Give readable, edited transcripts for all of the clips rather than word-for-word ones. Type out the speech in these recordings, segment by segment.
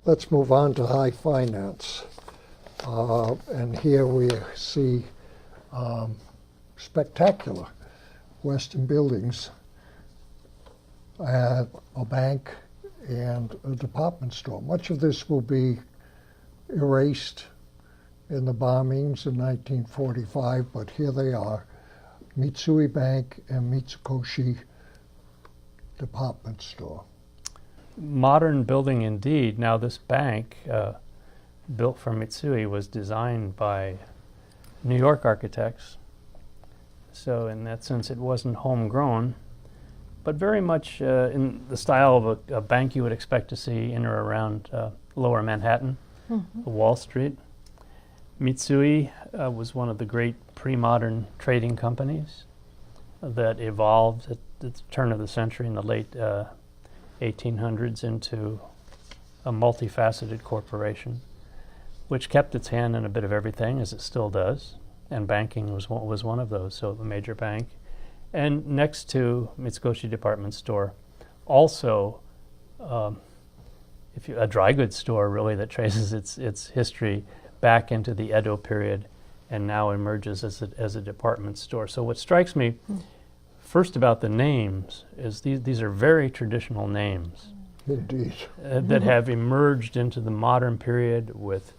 Let's move on to high finance. And here we see spectacular Western buildings, a bank and a department store. Much of this will be erased in the bombings in 1945, but here they are, Mitsui Bank and Mitsukoshi department store. Modern building indeed. Now this bank, built for Mitsui, was designed by New York architects. So in that sense it wasn't homegrown, but very much in the style of a bank you would expect to see in or around lower Manhattan, Wall Street. Mitsui was one of the great pre-modern trading companies that evolved at the turn of the century in the late 1800s into a multifaceted corporation, which kept its hand in a bit of everything, as it still does, and banking was one of those, so a major bank. And next to Mitsukoshi department store, also a dry goods store really that traces its history back into the Edo period and now emerges as a department store. So what strikes me first about the names is these are very traditional names. Indeed. That have emerged into the modern period with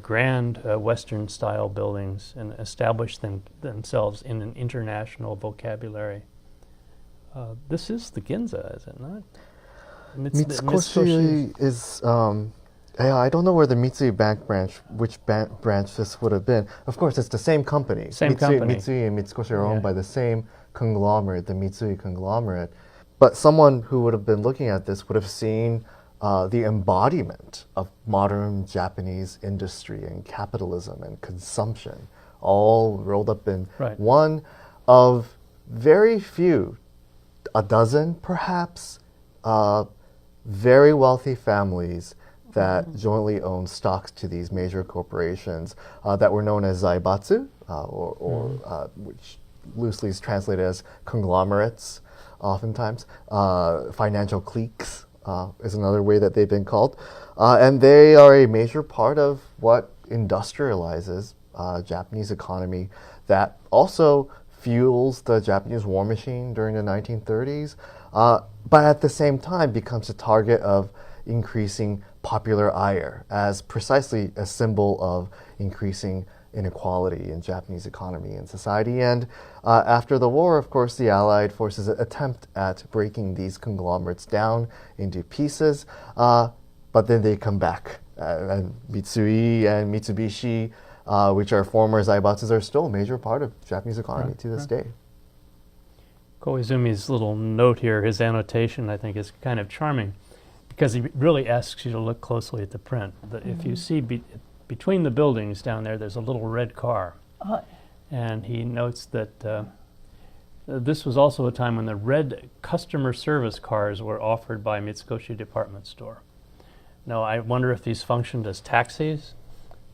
grand Western style buildings and established themselves in an international vocabulary. This is the Ginza, is it not? Mitsukoshi is, I don't know where the Mitsui Bank branch, which branch this would have been. Of course, it's the same company. Mitsui and Mitsukoshi are owned by the same conglomerate, the Mitsui conglomerate. But someone who would have been looking at this would have seen the embodiment of modern Japanese industry and capitalism and consumption, all rolled up in one of very few, a dozen perhaps, very wealthy families that jointly own stocks to these major corporations that were known as zaibatsu, which loosely is translated as conglomerates, oftentimes. Financial cliques is another way that they've been called. And they are a major part of what industrializes Japanese economy that also fuels the Japanese war machine during the 1930s, but at the same time becomes a target of increasing popular ire as precisely a symbol of increasing inequality in Japanese economy and society. And after the war, of course, the Allied forces attempt at breaking these conglomerates down into pieces, but then they come back. And Mitsui and Mitsubishi, which are former zaibatsus, are still a major part of Japanese economy to this day. Koizumi's little note here, his annotation, I think is kind of charming because he really asks you to look closely at the print. If you see between the buildings down there, there's a little red car. And he notes that this was also a time when the red customer service cars were offered by Mitsukoshi department store. Now, I wonder if these functioned as taxis,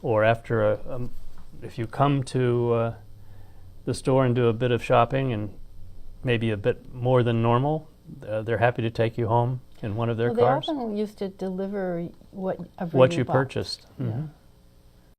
or after if you come to the store and do a bit of shopping and maybe a bit more than normal, they're happy to take you home in one of their cars. They often used to deliver what you purchased. Yeah.